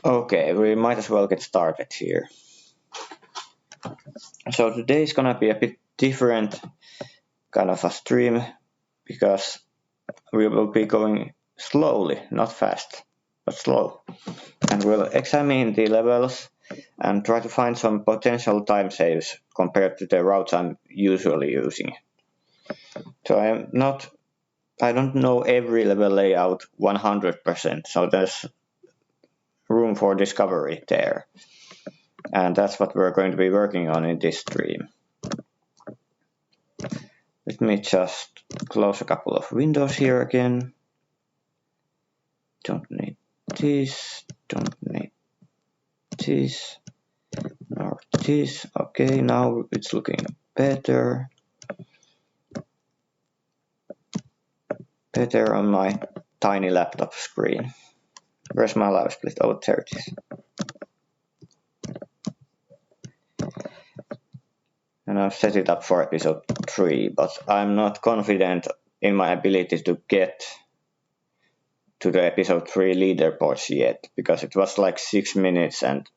Okay, we might as well get started here. So today is gonna be a bit different kind of a stream because we will be going slowly, not fast, but slow. And we'll examine the levels and try to find some potential time saves compared to the routes I'm usually using. So I don't know every level layout 100%, so there's room for discovery there. And that's what we're going to be working on in this stream. Let me just close a couple of windows here again. Don't need this, don't need this, nor this. Okay, now it's looking better. Better on my tiny laptop screen. Where's my live split? Oh, there it is. And I've set it up for episode 3, but I'm not confident in my ability to get to the episode 3 leaderboards yet, because it was like 6 minutes and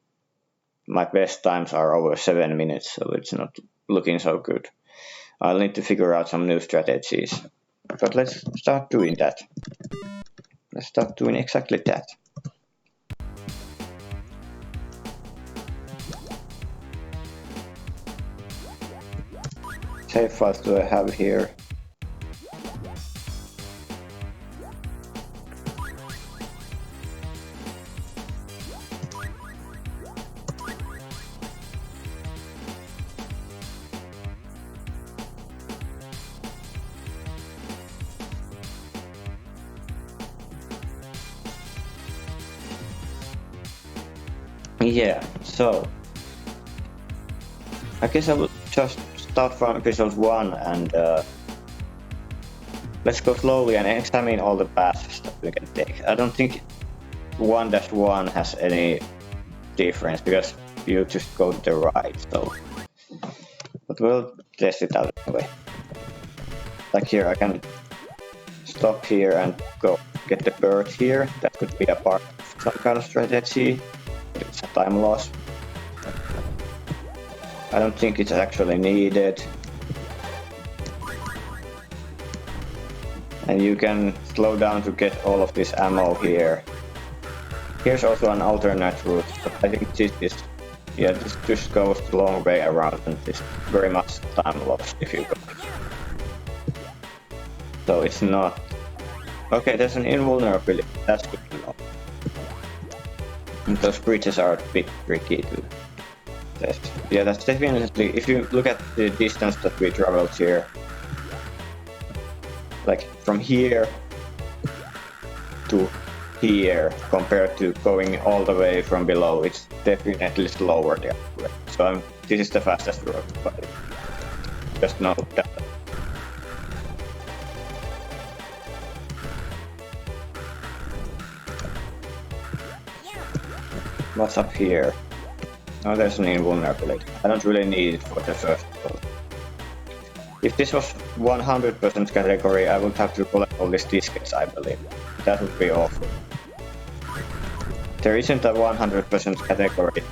my best times are over 7 minutes, so it's not looking so good. I'll need to figure out some new strategies. But let's start doing that. Let's start doing exactly that. Save files do I have here? Yeah, so I guess I will just start from episode 1 and let's go slowly and examine all the paths that we can take. I don't think 1-1 has any difference because you just go to the right, so but we'll test it out anyway. Like here I can stop here and go get the bird here. That could be a part of some kind of strategy, but it's a time loss. I don't think it's actually needed. And you can slow down to get all of this ammo here. Here's also an alternate route, but I think this is, yeah, this just goes the long way around and it's very much time loss if you go. So it's not... Okay, there's an invulnerability, that's good to know. And those bridges are a bit tricky to test. Yeah, that's definitely, if you look at the distance that we traveled here, like from here to here compared to going all the way from below, it's definitely slower the other way. So this is the fastest route, but just note that. What's up here? Oh, there's an invulnerability. I don't really need it for the first one. If this was 100% category, I would have to collect all these discs, I believe. That would be awful. There isn't a 100% category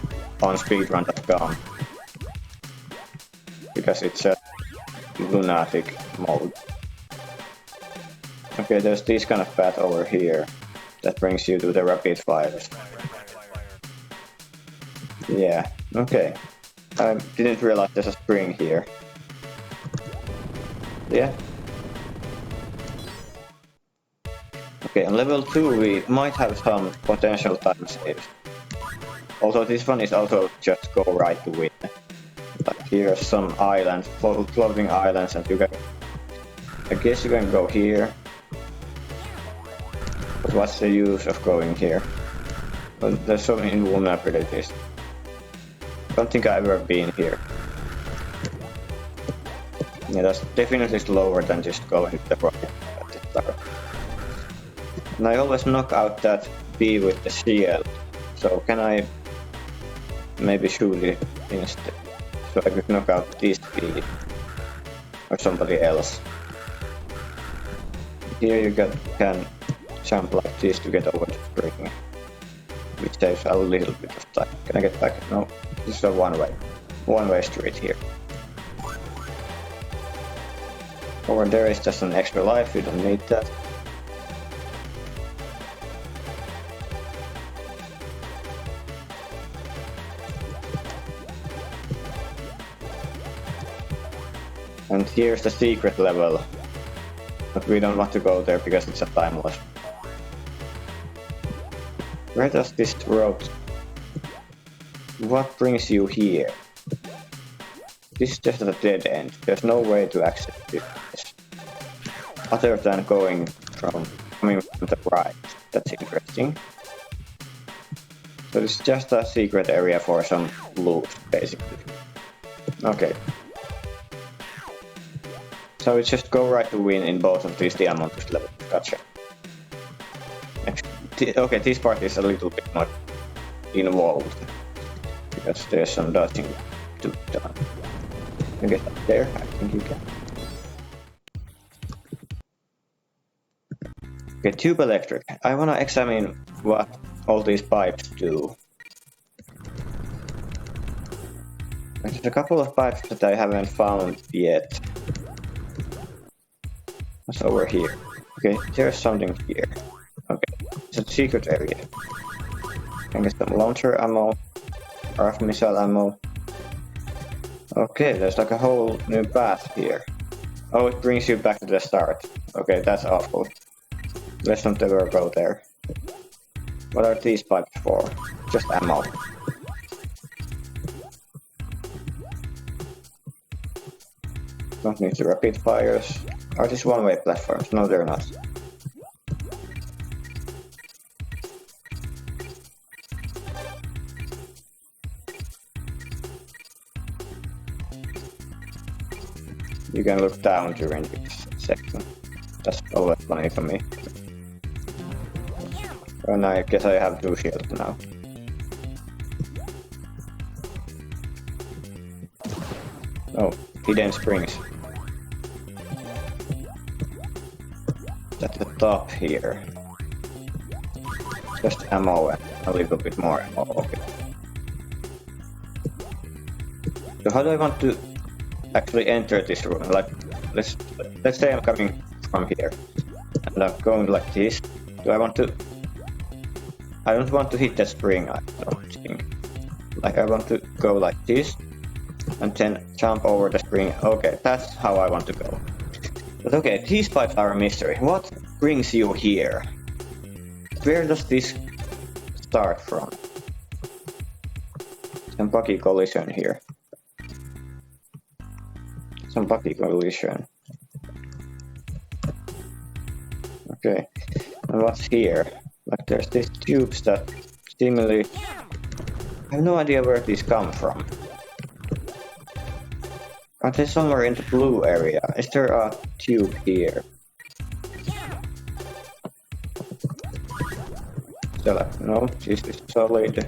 on speedrun.com because it's a lunatic mode. Okay, there's this kind of path over here that brings you to the rapid fires. Yeah, okay. I didn't realize there's a spring here. Yeah. Okay, on level 2 we might have some potential time saves. Also, this one is also just go right to win. Like here's some islands, floating islands, and you can... I guess you can go here. But what's the use of going here? Well, there's so many invulnerabilities. I don't think I've ever been here. Yeah, that's definitely slower than just going to the right at the start. And I always knock out that bee with the shield. So can I maybe shoot it instead? So I could knock out this bee. Or somebody else. Here you can jump like this to get over the spring. which saves a little bit of time. Can I get back? No, this is a one-way street here. Over there is just an extra life, you don't need that. And here's the secret level, but we don't want to go there because it's a time loss. Where does this road... What brings you here? This is just a dead end. There's no way to access this. Other than coming from the right. That's interesting. So it's just a secret area for some loot, basically. Okay. So it's just go right to win in both of these diamond levels. Gotcha. Okay, this part is a little bit more involved because there's some dodging to be done. You get up there, I think you can. Okay, tube electric. I wanna examine what all these pipes do. There's a couple of pipes that I haven't found yet. What's over here? Okay, there's something here. Okay, it's a secret area. Can get some launcher ammo, RF missile ammo. Okay, there's like a whole new path here. Oh, it brings you back to the start. Okay, that's awful. Let's not ever go there. What are these pipes for? Just ammo. Don't need the rapid fires. Are these one-way platforms? No, they're not. You can look down during this section. That's always funny for me. And I guess I have 2 shields now. Oh, hidden springs. At the top here. Just ammo and a little bit more ammo. Okay. So how do I want to actually enter this room? Like, let's say I'm coming from here and I'm going like this. Do I want to? I don't want to hit that spring, I don't think. Like, I want to go like this and then jump over the spring. Okay, that's how I want to go. But okay, these pipes are a mystery. What brings you here? Where does this start from? Some buggy collision here. Some buggy collision. Okay, and what's here? Like, there's these tubes that seemingly... I have no idea where these come from. Are they somewhere in the blue area? Is there a tube here? No, this is solid.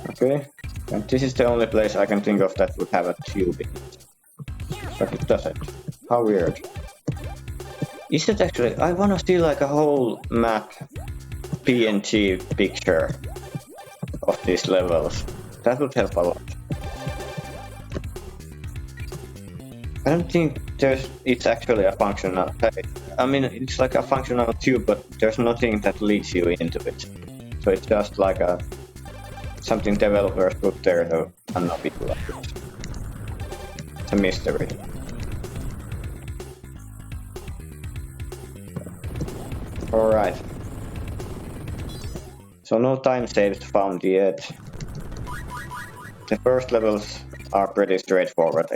Okay, and this is the only place I can think of that would have a tube in it. But it doesn't. How weird. Is it actually... I wanna see like a whole map PNG picture of these levels. That would help a lot. I don't think it's actually a functional... I mean, it's like a functional tube, but there's nothing that leads you into it. So it's just like something developers put there to annoy people like it. It's a mystery. Alright. So no time saves found yet. The first levels are pretty straightforward,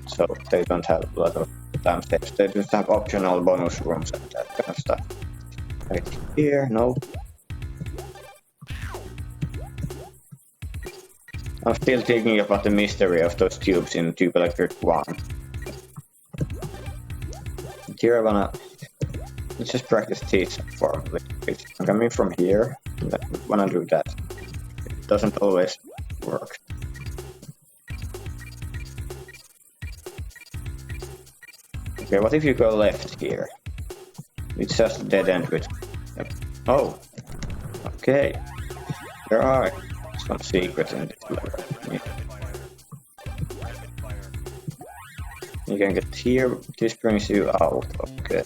so they don't have a lot of time saves. They just have optional bonus rooms and that kind of stuff. Right here, no. I'm still thinking about the mystery of those tubes in Tube Electric 1. Here I wanna... Let's just practice this for a little bit. I'm coming from here. I wanna do that. It doesn't always work. Okay, what if you go left here? It's just a dead end with... Oh! Okay. There are some secrets in this level. You can get here, this brings you out. Okay.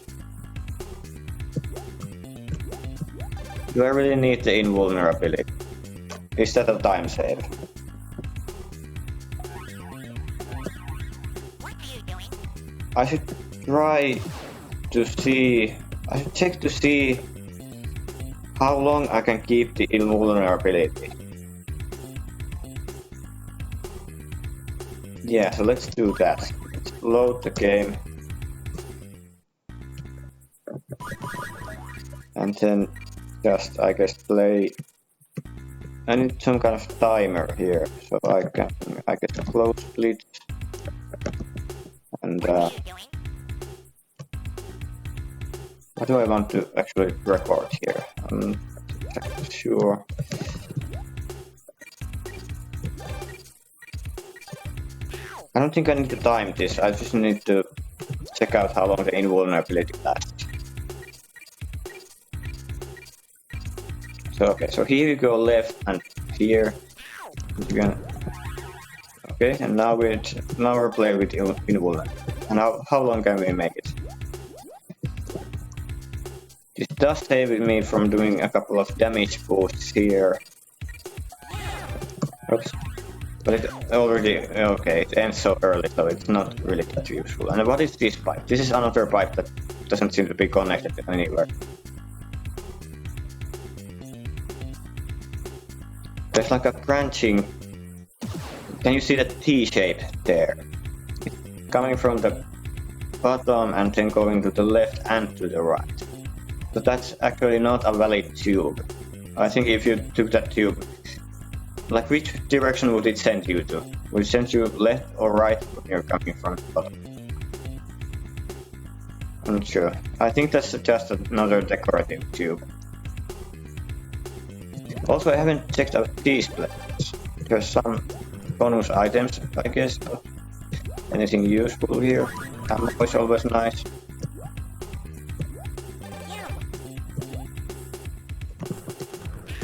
Do I really need the invulnerability? Is that a time save? I should try to see... I should check to see how long I can keep the invulnerability. Yeah, so let's do that. Let's load the game. And then just, I guess, play... I need some kind of timer here, so I guess close split. And what do I want to actually record here? I'm not sure. I don't think I need to time this, I just need to check out how long the invulnerability lasts. So okay, so here you go left and here. Okay, and now we're playing with invulnerability. And how long can we make it? This does save me from doing a couple of damage boosts here. Oops. But it already, okay, it ends so early, so it's not really that useful. And what is this pipe? This is another pipe that doesn't seem to be connected anywhere. There's like a branching... Can you see the T shape there? It's coming from the bottom and then going to the left and to the right. But that's actually not a valid tube. I think if you took that tube, like which direction would it send you to? Would it send you left or right when you're coming from the bottom? I'm not sure. I think that's just another decorative tube. Also, I haven't checked out these places. There's some bonus items, I guess. Anything useful here? Ammo is always nice.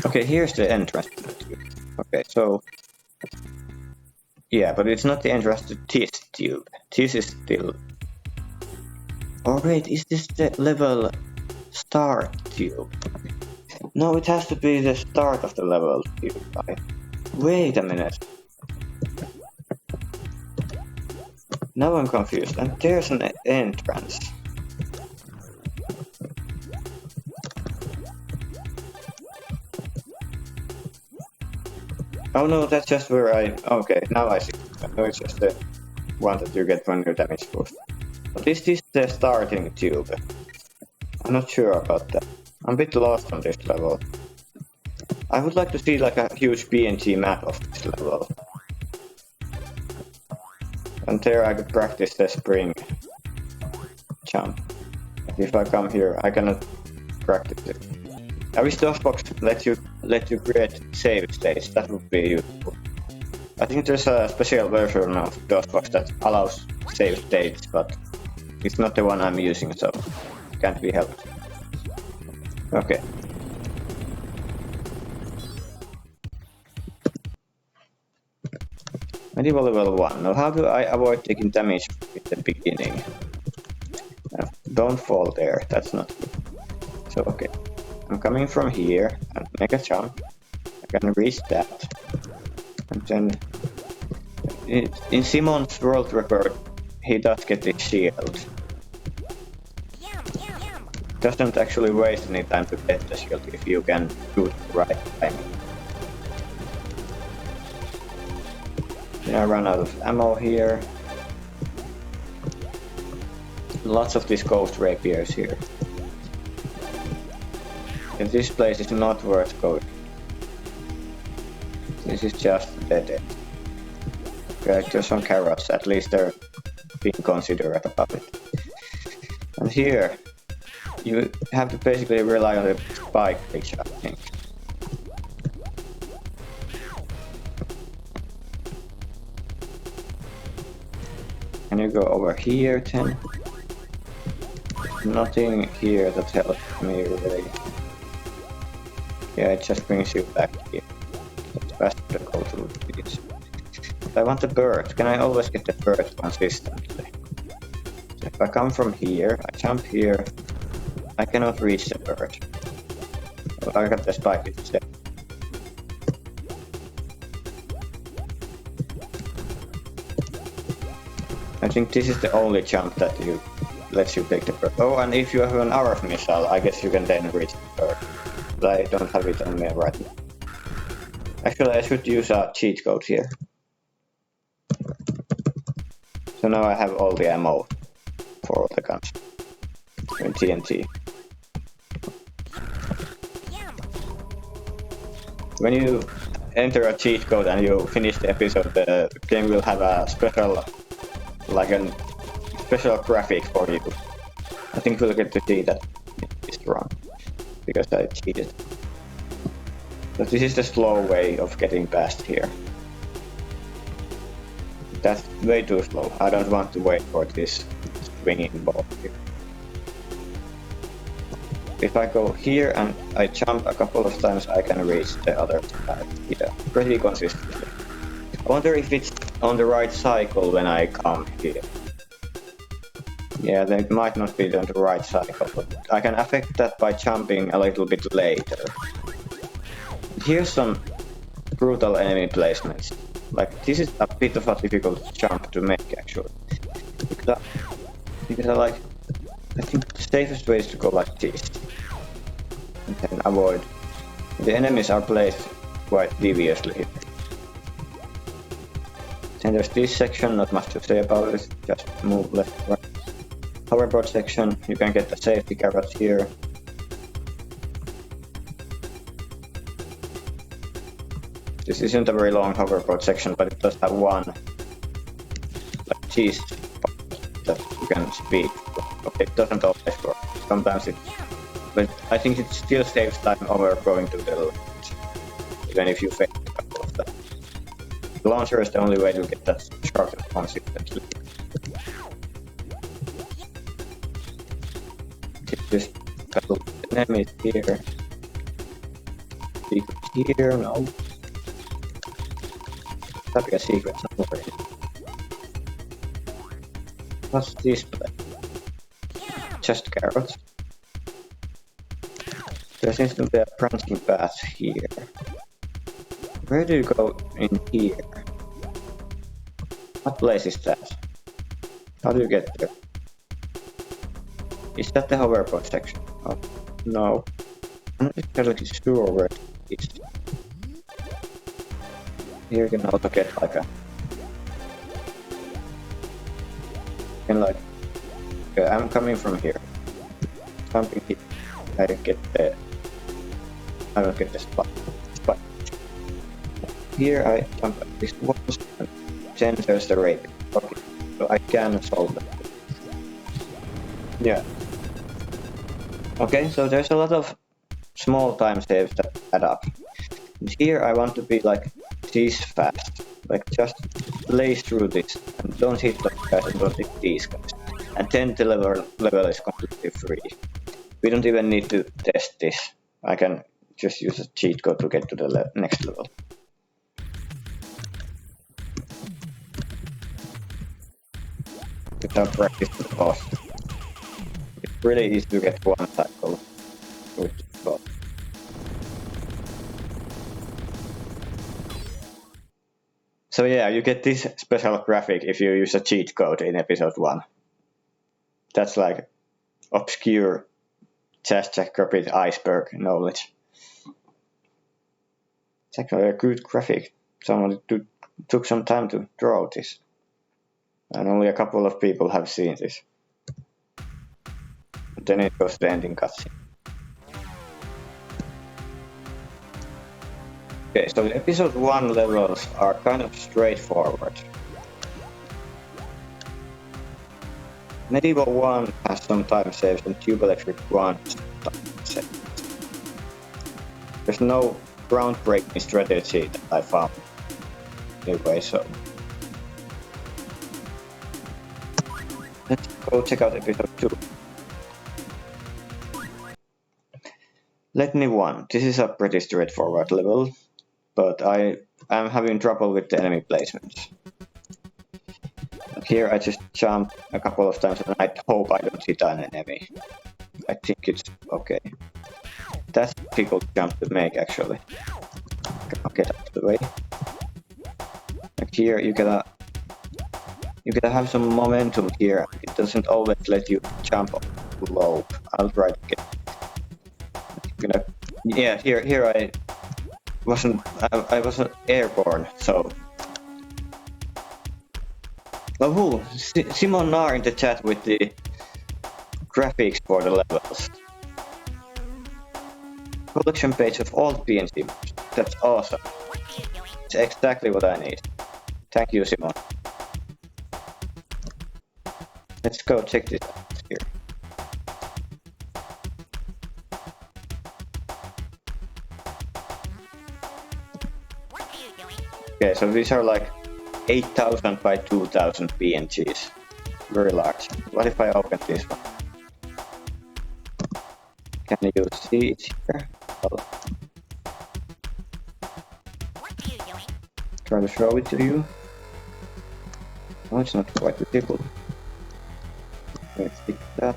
Okay, here's the entrance to the tube. Okay, so... Yeah, but it's not the entrance to this tube. This is still... Oh wait, is this the level start tube? No, it has to be the start of the level tube. Wait a minute. Now I'm confused, and there's an entrance. Oh no, that's just where I... Okay, now I see. No, it's just the one that you get when you damage boost. But is this the starting tube? I'm not sure about that. I'm a bit lost on this level. I would like to see like a huge PNG map of this level. And there I could practice the spring jump. If I come here, I cannot practice it. I wish DOSBox let you create save states. That would be useful. I think there's a special version of DOSBox that allows save states, but it's not the one I'm using, so it can't be helped. Okay. Medieval level 1. Now how do I avoid taking damage at the beginning? Don't fall there, that's not good. So okay. I'm coming from here and make a jump. I can reach that. And then in Simon's world record he does get the shield. Doesn't actually waste any time to get the shield if you can do it right time. Then I run out of ammo here. Lots of these ghost rapiers here. And this place is not worth going. This is just dead end. Okay, there's some carrots, at least they're being considerate about it. And here, you have to basically rely on the spike glitch, I think. Can you go over here then? nothing here that helps me really. Yeah, it just brings you back here. It's faster to go through these. I want the bird. Can I always get the bird consistently? So if I come from here, I jump here, I cannot reach the bird. Well, I got the spike instead. I think this is the only jump that lets you take the bird. Oh, and if you have an RF missile, I guess you can then reach the bird. But I don't have it on me right now. Actually, I should use a cheat code here. So now I have all the ammo for all the guns. And TNT. When you enter a cheat code and you finish the episode, the game will have a special, like a special graphic for you. I think we'll get to see that it's wrong, because I cheated. So this is the slow way of getting past here. That's way too slow. I don't want to wait for this swinging ball here. If I go here and I jump a couple of times, I can reach the other side here pretty consistently. I wonder if it's on the right cycle when I come here. Yeah, they might not be on the right cycle, but I can affect that by jumping a little bit later. Here's some brutal enemy placements. Like, this is a bit of a difficult jump to make actually. Because I think the safest way is to go like this. And then avoid. The enemies are placed quite deviously here. Then there's this section, not much to say about it, just move left, right. Hoverboard section, you can get the safety carrots here. This isn't a very long hoverboard section, but it does have one like cheese that you can speed. Okay, it doesn't always work. Sometimes it, but I think it still saves time over going to the left, even if you fail a couple of them. The launcher is the only way to get that shot consistently. Just a couple of enemies here. Secret here, no. That'd be a secret somewhere. What's this place? Just carrots. There seems to be a branching path here. Where do you go in here? What place is that? How do you get there? Is that the hoverboard section? Oh, no. I'm not exactly sure where it is. Here you can also get like a... You can like... Okay, I'm coming from here. Jumping here. I get the... I don't get the spot. Here I jump at this once, and then there's the rape. Okay, so I can solve that. Yeah. Okay, so there's a lot of small time saves that add up. And here I want to be like this fast. Like just blaze through this and don't hit those guys and don't hit these guys. And then the level is completely free. We don't even need to test this. I can just use a cheat code to get to the next level. Without practice with the boss. It's really easy to get one cycle with the boss. So yeah, you get this special graphic if you use a cheat code in episode 1. That's like obscure Jackrabbit iceberg knowledge. It's actually a good graphic. Someone took some time to draw this. And only a couple of people have seen this. And then it goes to the ending cutscene. Okay, so the episode 1 levels are kind of straightforward. Medieval 1 has some time saves and Tube Electric 1 time saves. There's no groundbreaking strategy that I found. Anyway, so let's go check out episode 2. Let me one. This is a pretty straightforward level, but I am having trouble with the enemy placements. Here I just jump a couple of times and I hope I don't hit an enemy. I think it's okay. That's a difficult jump to make actually. I'll get out of the way. Like here you gotta have some momentum here. It doesn't always let you jump low. I'll try to get. Yeah, here I wasn't airborne, so. Oh, Simon Nar in the chat with the graphics for the levels. Collection page of all PNC maps. That's awesome. It's exactly what I need. Thank you, Simon. Let's go check this out here. Okay, so these are like 8,000 by 2,000 PNGs. Very large. What if I open this one? Can you see it here? Well, try to show it to you. Oh, it's not quite visible. Let's fix that.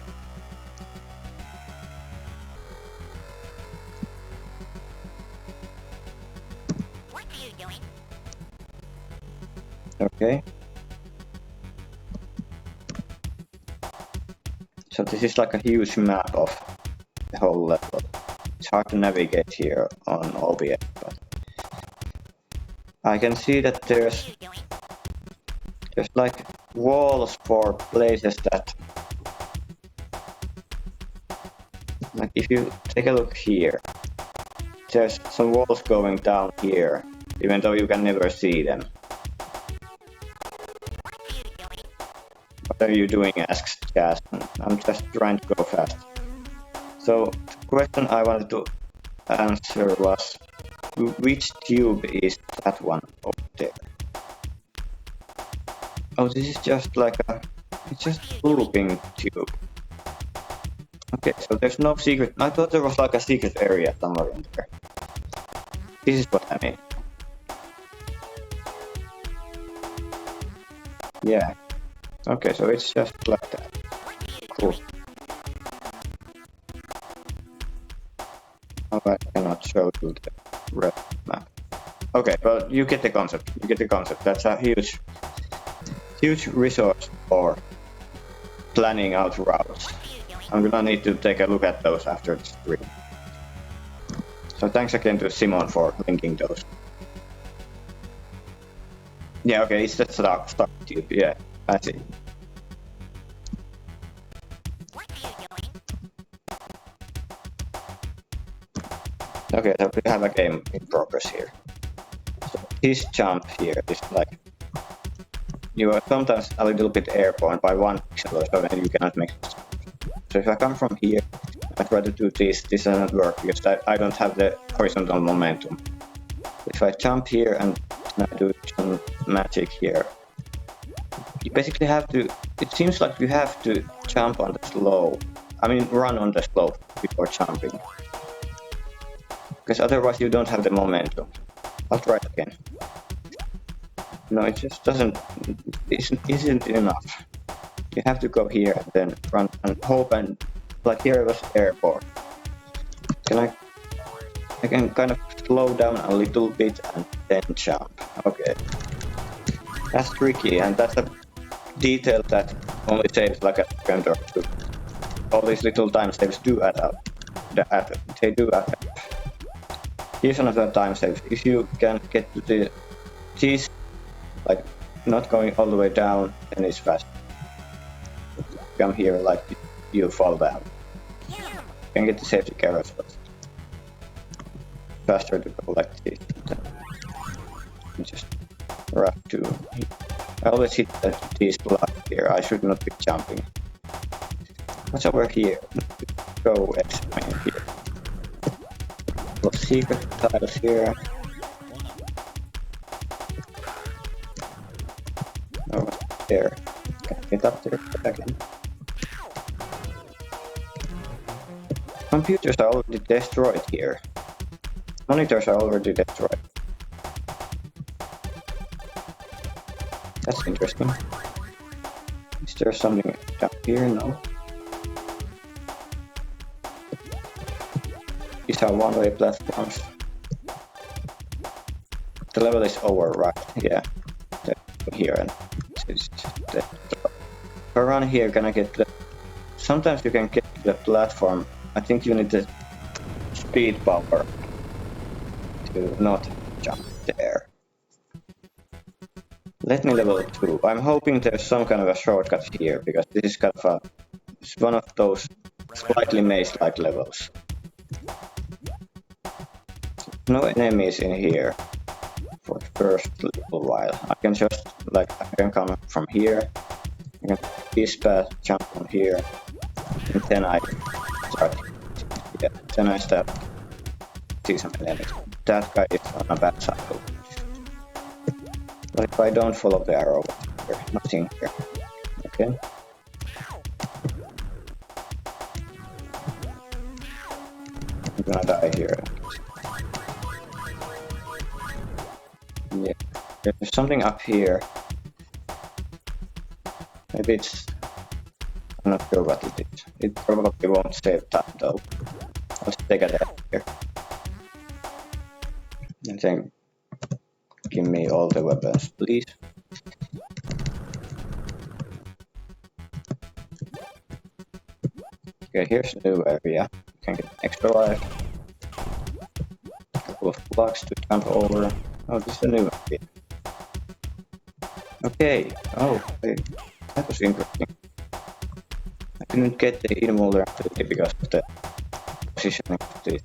Okay. So this is like a huge map of the whole level. It's hard to navigate here on OBS, but I can see that there's like walls for places that, like if you take a look here, there's some walls going down here, even though you can never see them. What are you doing? Asks Jazz. I'm just trying to go fast. So the question I wanted to answer was, which tube is that one over there? Oh, this is just like it's just looping tube. Okay, so there's no secret. I thought there was like a secret area somewhere in there. This is what I mean. Yeah. Okay, so it's just like that. Cool. Oh, I cannot show you the red map. Okay, well, you get the concept. You get the concept. That's a huge resource for planning out routes. I'm gonna need to take a look at those after the stream. So thanks again to Simon for linking those. Yeah, okay, it's the stock tube. Yeah, I see. Okay, so we have a game in progress here. So this jump here is like, you are sometimes a little bit airborne by 1 pixel or so, and you cannot make it. So if I come from here, I try to do this doesn't work because I don't have the horizontal momentum. If I jump here and I do some magic here, you basically have to, it seems like you have to jump on the slope. I mean, run on the slope before jumping. Because otherwise you don't have the momentum. I'll try it again. No, it just isn't enough. You have to go here and then run and hope, and like here it was airborne. I can kind of slow down a little bit and then jump. Okay. That's tricky, and that's a detail that only saves like a second or two. All these little time saves do add up. They do add up. Here's another time save. If you can get to these, like not going all the way down, then it's fast. Come here, like you fall down. You can get the safety carrots, but faster to go like this. Just rush to. I always hit these blocks here. I should not be jumping. What's over here? Go explain here. Secret tiles here. Oh, there. Can I get up there again? Computers are already destroyed here. Monitors are already destroyed. That's interesting. Is there something down here? No. These are one-way platforms. The level is over, right? Yeah. Here and around here, gonna get the. Sometimes you can get the platform. I think you need the speed power to not jump there. Let me level 2. I'm hoping there's some kind of a shortcut here because this is kind of a. It's one of those slightly maze-like levels. No enemies in here for the first little while. I can just I can come from here. I can this path, jump on here, and then I start. Yeah, then I start see some enemies. That guy is on a bad cycle. But if I don't follow the arrow, there's nothing here. Okay. I'm gonna die here. Yeah, there's something up here. Maybe it's. I'm not sure what it is. It probably won't save time though. Let's take a look here. And then give me all the weapons, please. Okay, here's a new area. You can get extra life. A couple of blocks to jump over. Oh, this is a new area. Okay. Oh, okay. That was interesting. I couldn't get the invulnerability because of the positioning of this.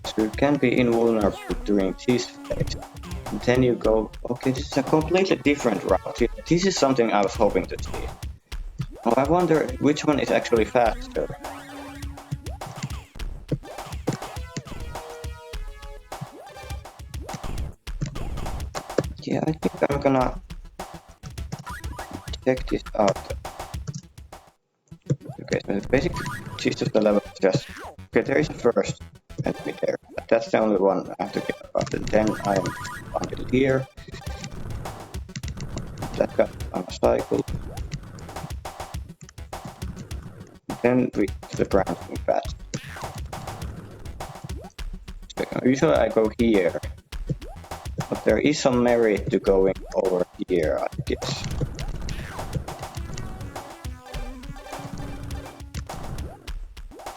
So you can be invulnerable during this phase. And then you go, okay, this is a completely different route. This is something I was hoping to see. Oh, I wonder which one is actually faster. Yeah, I think I'm gonna check this out. Okay, so the basic gist of the level is just okay. There is a first enemy there. That's the only one I have to get about. And then I'm until here. That got on a cycle. Then we to the branching path. So usually I go here. But there is some merit to going over here, I guess.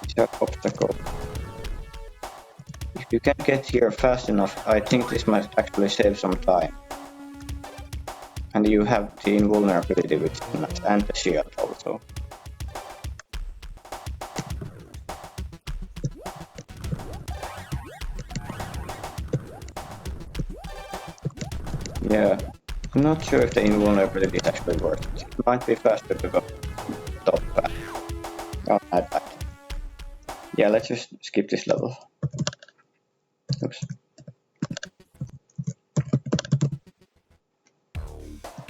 It's an obstacle. If you can get here fast enough, I think this might actually save some time. And you have the invulnerability which is nice, and the shield also. Yeah, I'm not sure if the invulnerability is actually worth it. It might be faster to go top path. Oh, bad. Yeah, let's just skip this level. Oops.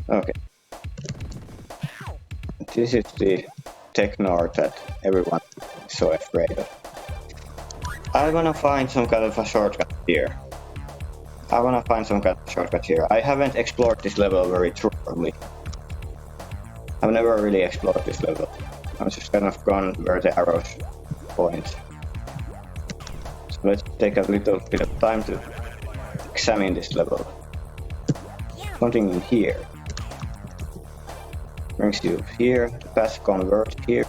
Okay. This is the Technor that everyone is so afraid of. I wanna find some kind of a shortcut here. I haven't explored this level very thoroughly. I've never really explored this level. I'm just kind of gone where the arrows point. So let's take a little bit of time to examine this level. Something in here. Brings you here, path convert here.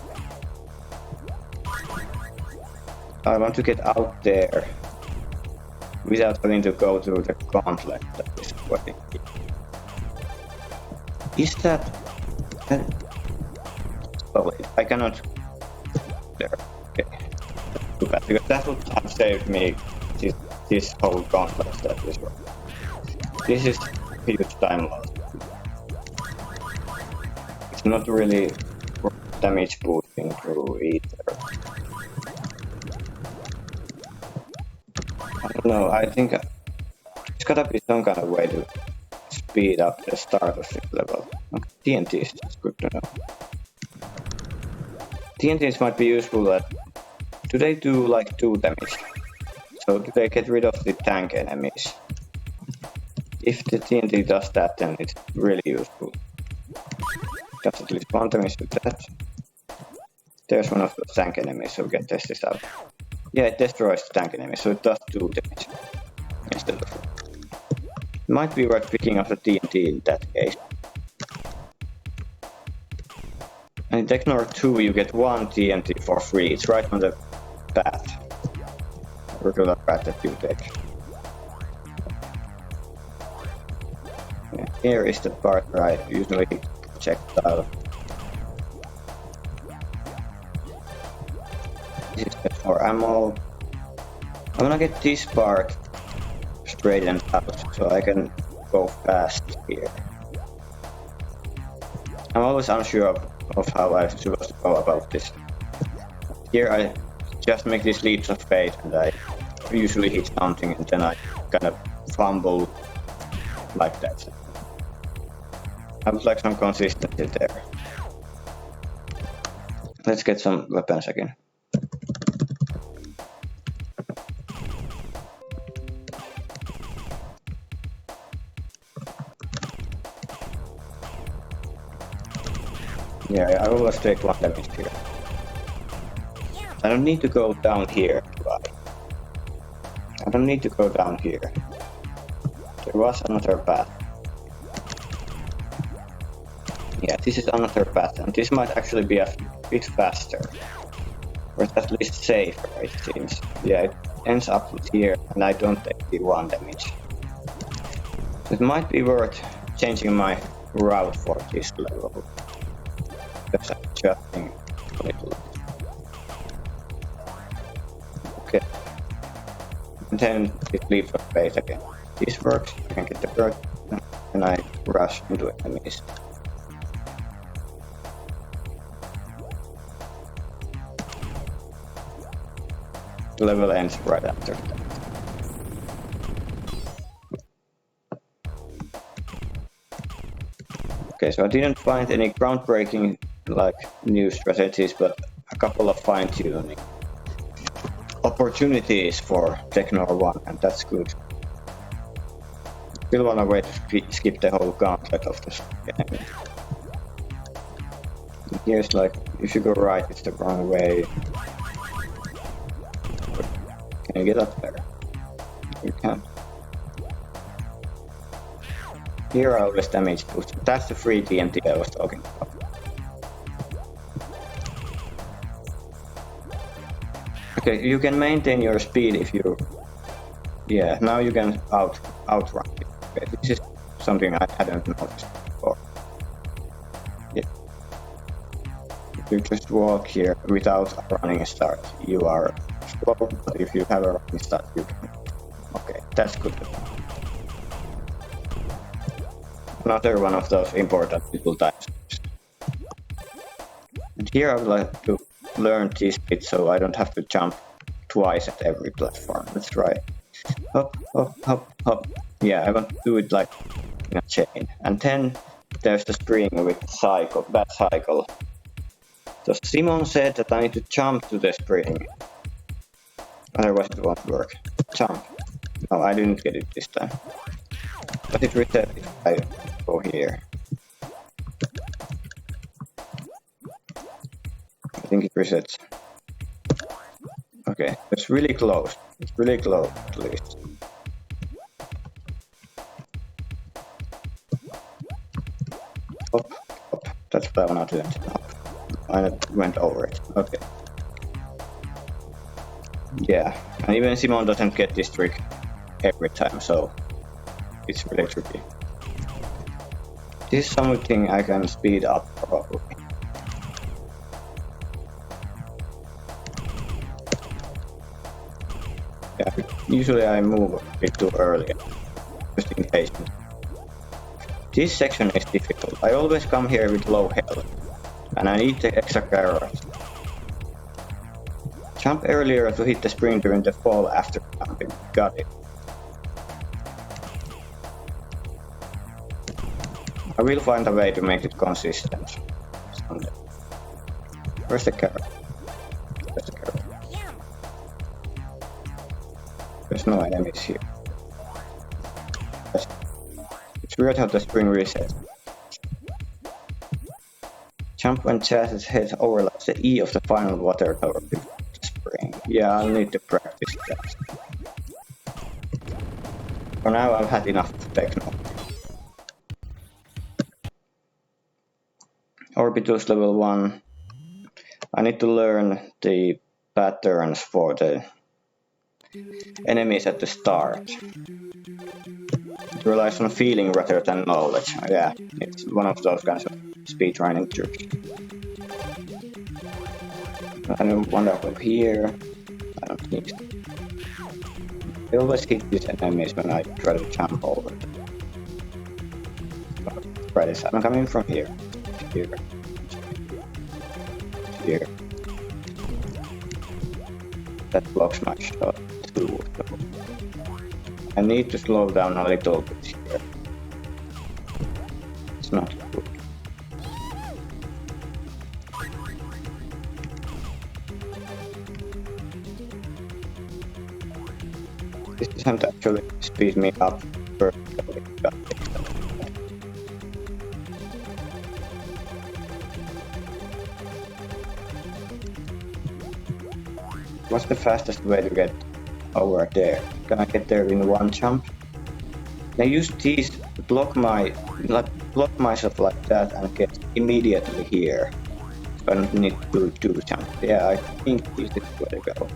I want to get out there without having to go through the gauntlet that is waiting. Is that... Oh wait, I cannot... There, okay. Too bad, because that would have saved me this whole gauntlet that is right. This is huge time loss. It's not really damage boosting through either. I don't know, I think it's gotta be some kind of way to speed up the start of this level. Okay, TNT is just good to know. TNTs might be useful at... Do they do like 2 damage? So do they get rid of the tank enemies? If the TNT does that, then it's really useful. Does at least 1 damage to that. There's one of those tank enemies, so we can test this out. Yeah, it destroys the tank enemy, so it does 2 damage instead of 1. Might be worth picking up the TNT in that case. And in Technor 2 you get 1 TNT for free, it's right on the path. Regular path that you take. Yeah, here is the part where I usually check out. This is just for ammo. I'm gonna get this part straightened out so I can go fast here. I'm always unsure of how I'm supposed to go about this. Here I just make these leaps of faith and I usually hit something and then I kind of fumble like that. I would like some consistency there. Let's get some weapons again. Yeah, I always take 1 damage here. I don't need to go down here, do I? I don't need to go down here. There was another path. Yeah, this is another path, and this might actually be a bit faster. Or at least safer, it seems. Yeah, it ends up here, and I don't take the 1 damage. So it might be worth changing my route for this level. Just adjusting a little. Okay. And then it leaves a space again. This works, I can get the bird, and I rush into enemies. The level ends right after that. Okay, so I didn't find any groundbreaking like new strategies, but a couple of fine-tuning opportunities for Technor 1, and that's good. Still wanna wait to skip the whole gauntlet of this enemy. Here's like, if you go right, it's the wrong way. Can you get up there? You can't. Here are all this damage boost. That's the free TNT I was talking about. Okay, you can maintain your speed if you... Yeah, now you can outrun it. Okay, this is something I hadn't noticed before. Yeah. If you just walk here without a running start, you are slow, but if you have a running start, you can... Okay, that's good. Another one of those important little times. And here I would like to learn this bit so I don't have to jump twice at every platform. Let's try. Hop, hop, hop, hop. Yeah, I want to do it like in a chain. And then there's the spring with cycle, bad cycle. So Simon said that I need to jump to the spring. Otherwise it won't work. Jump. No, I didn't get it this time. But it reset if I go here. I think it resets. Okay, it's really close. It's really close, at least. Hop, hop. That's what I want to do. I went over it. Okay. Yeah, and even Simon doesn't get this trick every time, so it's really tricky. This is something I can speed up probably. Yeah, usually I move a bit too early, just impatient. This section is difficult. I always come here with low health, and I need the extra carrot. Jump earlier to hit the spring during the fall after jumping. Got it. I will find a way to make it consistent someday. Where's the carrot? Where's the carrot? There's no enemies here. It's weird how the spring resets. Jump when Chaz's head overlaps the E of the final water tower before the spring. Yeah, I'll need to practice that. For now, I've had enough of Techno. Orbital's level 1. I need to learn the patterns for the enemies at the start. It relies on feeling rather than knowledge. Yeah, it's one of those kinds of speedrunning tricks. I don't want to go here. I don't need to. I always hit these enemies when I try to jump over them. Try this. I'm coming from here. Here. Here. That blocks my shot too. I need to slow down a little bit here. It's not good. This doesn't actually speed me up perfectly. What's the fastest way to get over there? Can I get there in one jump? I use these to block myself like that and get immediately here. I don't need to do jump. Yeah, I think this is the way to go.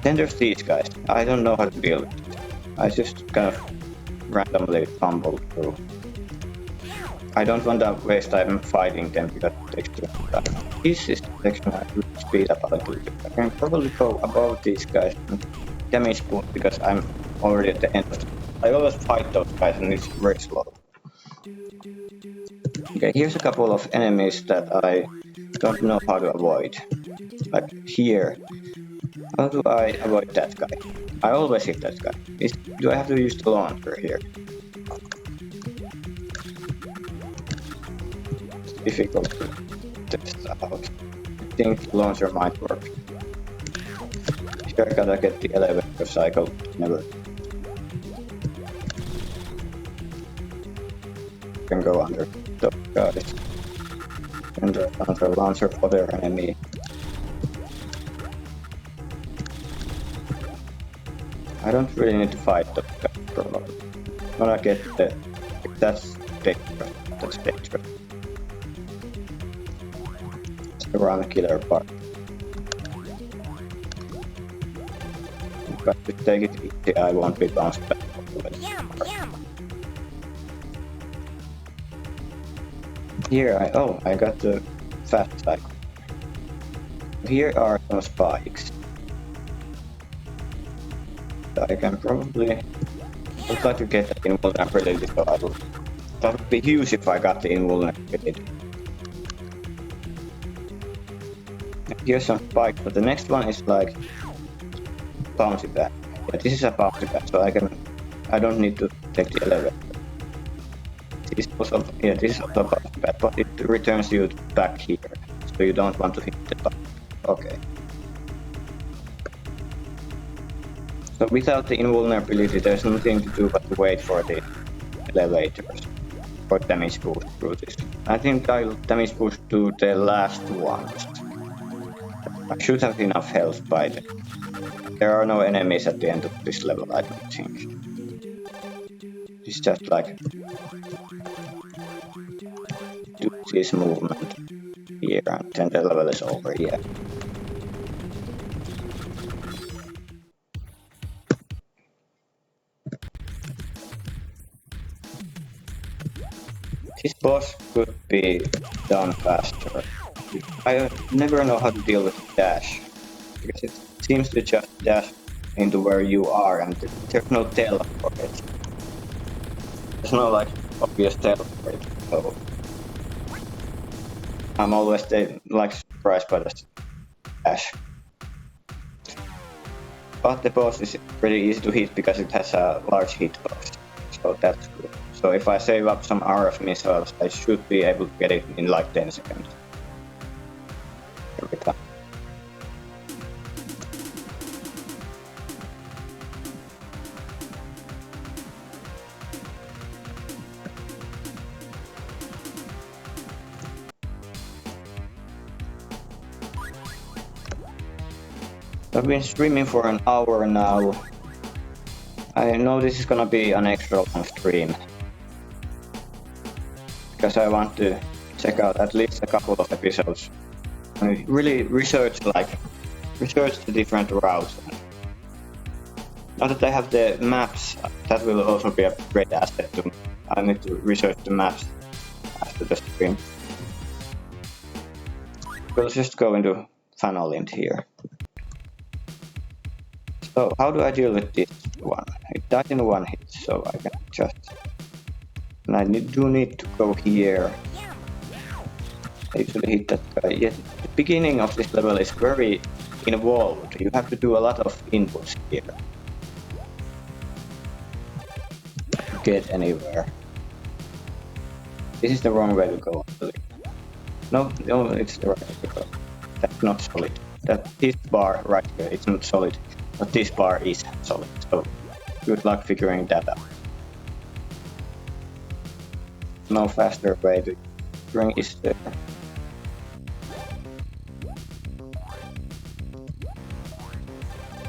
Then there's these guys. I don't know how to deal with it. I just kind of randomly fumble through. I don't want to waste time fighting them because it takes too much time. This is the section I could speed up a little bit. I can probably go above these guys and damage boost because I'm already at the end. I always fight those guys and it's very slow. Okay, here's a couple of enemies that I don't know how to avoid. Like here. How do I avoid that guy? I always hit that guy. Do I have to use the launcher here? It's difficult to test out. I think the launcher might work. Here I gotta get the elevator cycle. Never. Can go under those guys. And under launcher for their enemy. I don't really need to fight those guys probably. I'm gonna get the. That's dangerous. That's dangerous. It's the run killer part. But to take it easy, I won't be bounced back. Here I got the fast cycle. Here are some spikes. I can probably try to get the invulnerability, so I will. That would be huge if I got the invulnerability. Here's some spikes, but the next one is like bouncy back. Yeah, this is a bouncy back, so I don't need to take the elevator. This is also a bouncy back, but it returns you back here, so you don't want to hit the button. Okay. So without the invulnerability, there's nothing to do but to wait for the elevators or damage boost through this. I think I'll damage boost to the last ones. I should have enough health by then. There are no enemies at the end of this level, I don't think. It's just like do this movement here and then the level is over, yeah. This boss could be done faster. I never know how to deal with the dash, because it seems to just dash into where you are and there's no tail for it. There's no like obvious tail for it, so I'm always surprised by the dash. But the boss is pretty easy to hit because it has a large hitbox, so that's good. So if I save up some RF missiles, I should be able to get it in like 10 seconds. I've been streaming for an hour now. I know this is gonna be an extra long stream because I want to check out at least a couple of episodes. I really research the different routes. Now that I have the maps, that will also be a great asset to me. I need to research the maps after the stream. We'll just go into Fanolint here. So how do I deal with this one? It died in one hit, so I can just... And I do need to go here. I usually hit that guy. Yes, the beginning of this level is very involved. You have to do a lot of inputs here to get anywhere. This is the wrong way to go, I believe. No, it's the right way to go. That's not solid. This bar right here, it's not solid. But this bar is solid, so good luck figuring that out. No faster way to bring is there.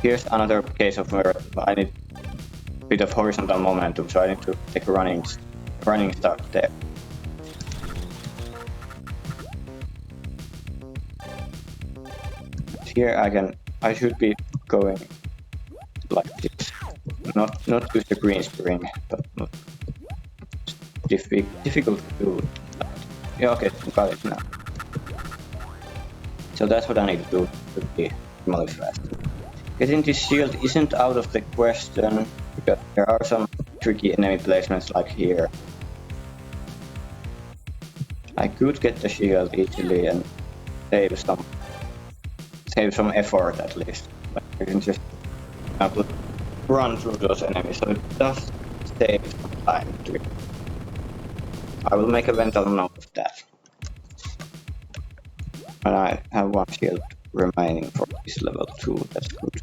Here's another case of where I need a bit of horizontal momentum, so I need to take a running start there. Here I should be going like this. Not use the green spring, but not difficult to do. Yeah, okay, got it now. So that's what I need to do to be really fast. Getting this shield isn't out of the question because there are some tricky enemy placements like here. I could get the shield easily and save some effort at least. But I can just run through those enemies, so it does save some time to it. I will make a mental note of that. And I have one shield remaining for this level 2, that's good.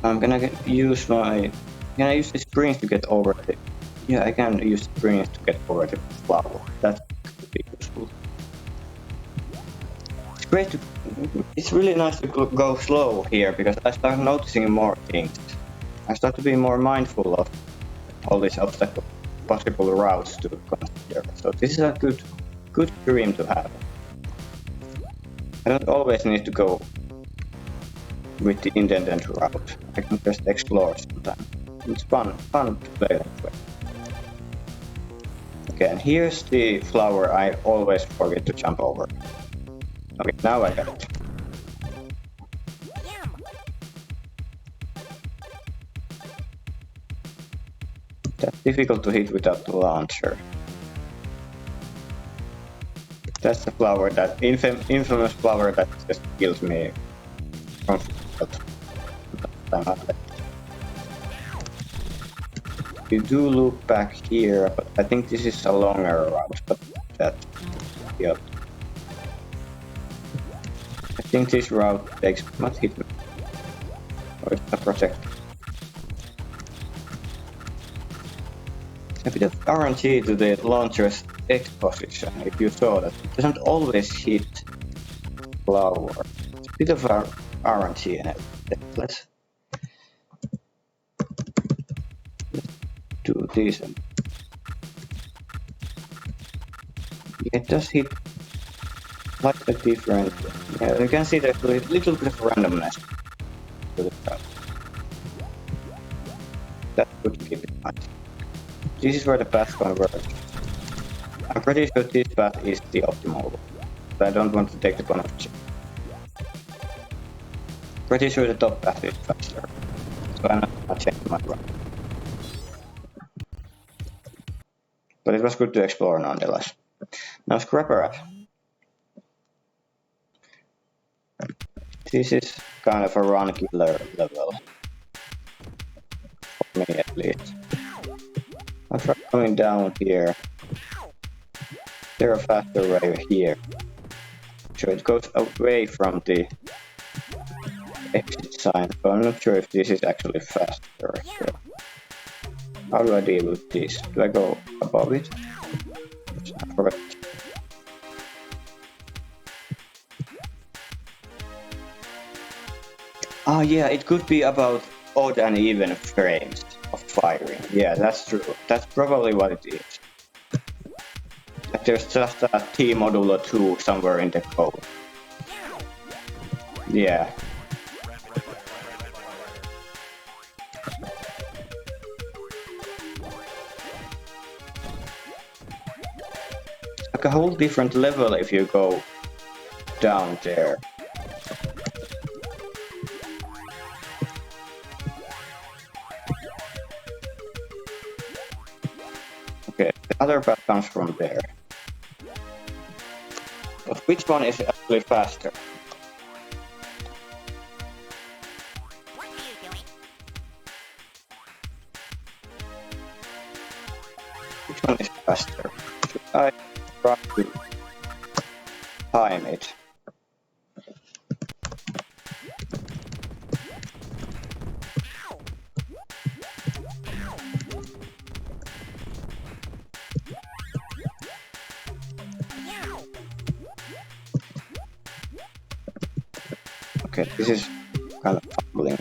I'm gonna use the springs to get over the... Yeah, I can use the springs to get over the flower. That could be useful. It's really nice to go slow here because I start noticing more things. I start to be more mindful of all these possible routes to consider. So this is a good dream to have. I don't always need to go with the intended route. I can just explore sometimes. It's fun to play that way. Okay, and here's the flower I always forget to jump over. Okay, now I got it. That's difficult to hit without the launcher. That's the flower, that infamous flower that just killed me from You do look back here, but I think this is a longer route, but that's the other. I think this route takes not hit me. Or it's a project. A bit of RNG to the launcher's X position, if you saw that. It doesn't always hit flower. It's a bit of RNG in it. Let's do this. It does hit like a different. Yeah, you can see there's a little bit of randomness to the route. That would keep it mind. This is where the paths converge. I'm pretty sure this path is the optimal one, but I don't want to take the converge. Pretty sure the top path is faster, so I'm not gonna change my route. But it was good to explore nonetheless. Now Scrapper. This is kind of a run killer level. For me at least. I'll try going down here. There a faster way here. So it goes away from the exit sign, but I'm not sure if this is actually faster. So How do I deal with this? Do I go above it? I forgot. Ah, yeah, it could be about odd and even frames of firing. Yeah, that's true. That's probably what it is. Like there's just a T modulo 2 somewhere in the code. Yeah. Like a whole different level if you go down there. Okay, the other path comes from there. But which one is actually faster? Which one is faster? Should I try to time it? Okay, this is kind of fumbling.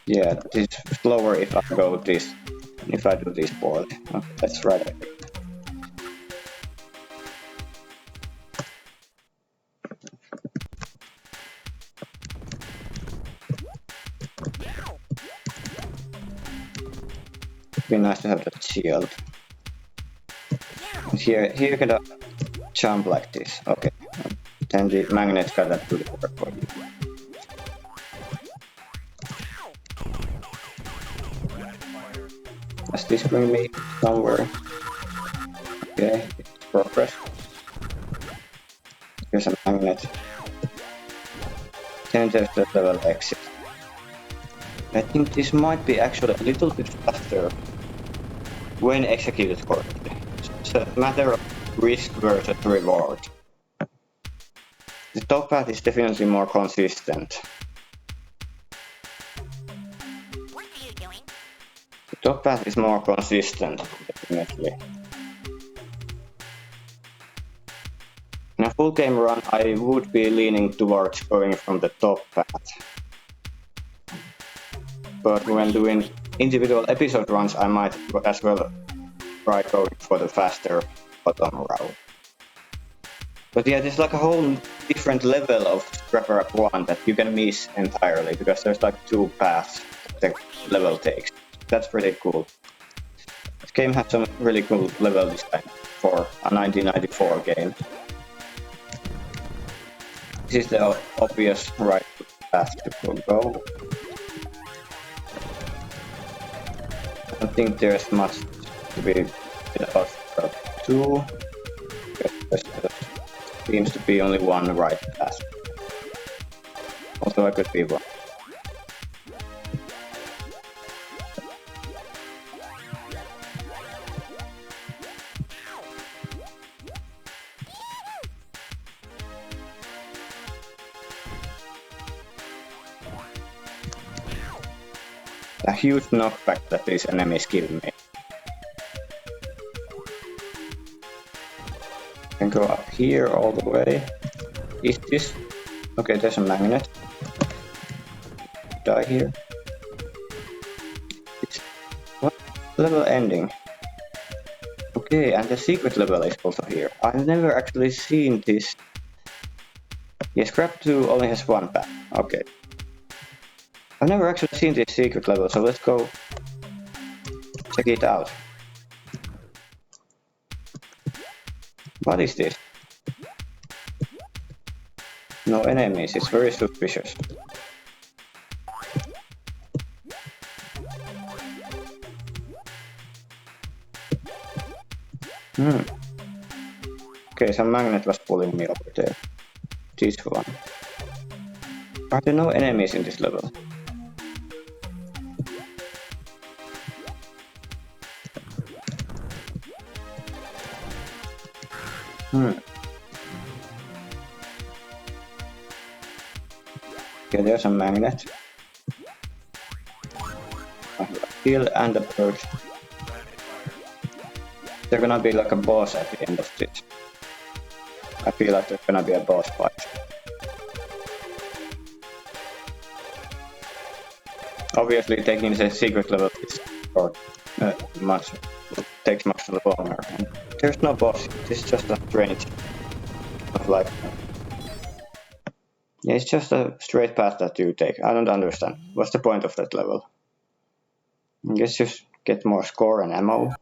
Yeah, this is slower if I go this, if I do this board. Okay, that's right. It'd be nice to have that shield. And here you can jump like this. Okay, then the magnet got that good work for you. Does this bring me somewhere? Okay, it's progress. Here's a magnet. Then there's the level exit. I think this might be actually a little bit faster when executed correctly. It's a matter of risk versus reward. The top path is definitely more consistent. What are you doing? The top path is more consistent, definitely. In a full game run, I would be leaning towards going from the top path. But when doing individual episode runs, I might as well try going for the faster bottom route. But yeah, there's like a whole different level of Jackrabbit 1 that you can miss entirely, because there's like 2 paths the level takes. That's pretty cool. This game has some really cool level design for a 1994 game. This is the obvious right path to go. I don't think there's much to be about 2. There seems to be only one right path. Although I could be wrong. A huge knockback that these enemies give me. Can go up here all the way. Is this? Okay, there's a magnet. Die here. What? Level ending. Okay, and the secret level is also here. I've never actually seen this. Yes, Scrap 2 only has one path. Okay. I've never actually seen this secret level, so let's go check it out. What is this? No enemies, it's very suspicious. Okay, some magnet was pulling me over there. This one. Are there no enemies in this level? Okay, there's a magnet. Hill and the bird. They're gonna be like a boss at the end of this. I feel like there's gonna be a boss fight. Obviously, taking the secret level is short, takes much longer. And there's no boss. This is just a strange of like. Yeah, it's just a straight path that you take. I don't understand. What's the point of that level? I guess just get more score and ammo.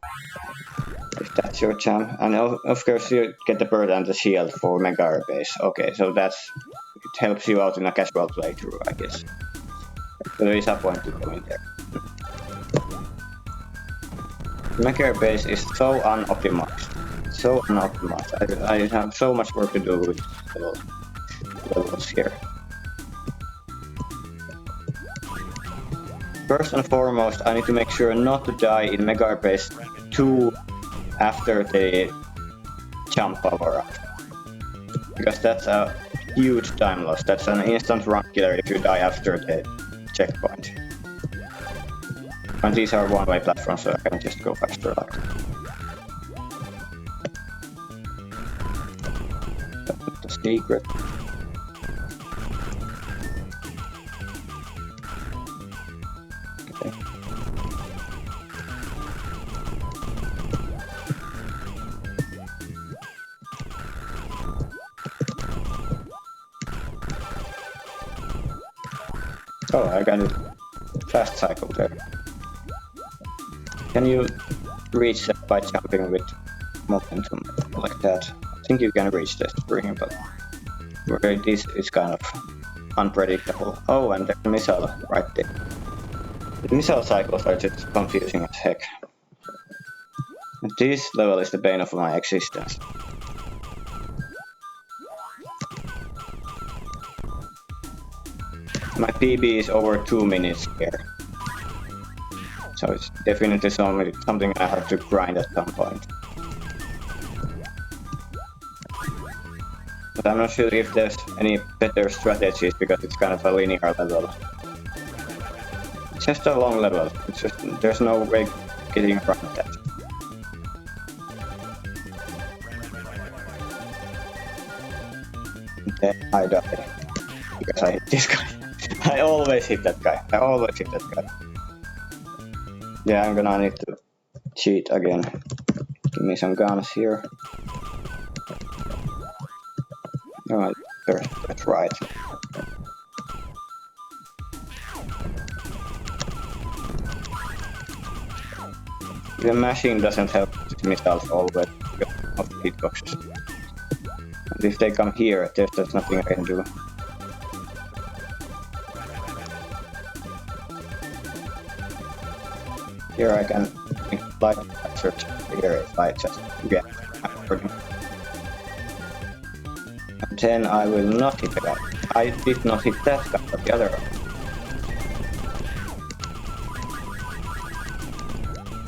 If that's your jam. And of course you get the bird and the shield for Mega base. Okay, so it helps you out in a casual playthrough, I guess. So there is a point to go in there. Mega base is so unoptimized. So unoptimized. I have so much work to do with levels here. First and foremost, I need to make sure not to die in Mega base 2 after the jump power up. Because that's a huge time loss. That's an instant run killer if you die after the checkpoint. And these are one-way platforms, so I can just go faster like that. That's not the secret. Okay. Oh, I got a fast cycle there. Can you reach that by jumping with momentum like that? I think you can reach that spring, but where this is kind of unpredictable. Oh, and there's a missile right there. The missile cycles are just confusing as heck. And this level is the bane of my existence. My PB is over 2 minutes here. So it's definitely something I have to grind at some point. But I'm not sure if there's any better strategies because it's kind of a linear level. It's just a long level. It's just there's no way getting around that. Then I die because I hit this guy. I always hit that guy. Yeah, I'm gonna need to cheat again. Give me some guns here. Alright, that's right. The machine doesn't help with missiles always because of the hitboxes. And if they come here, there's nothing I can do. Here I can light search here if I just get according. And then I will not hit the guy. I did not hit that guy, but the other one.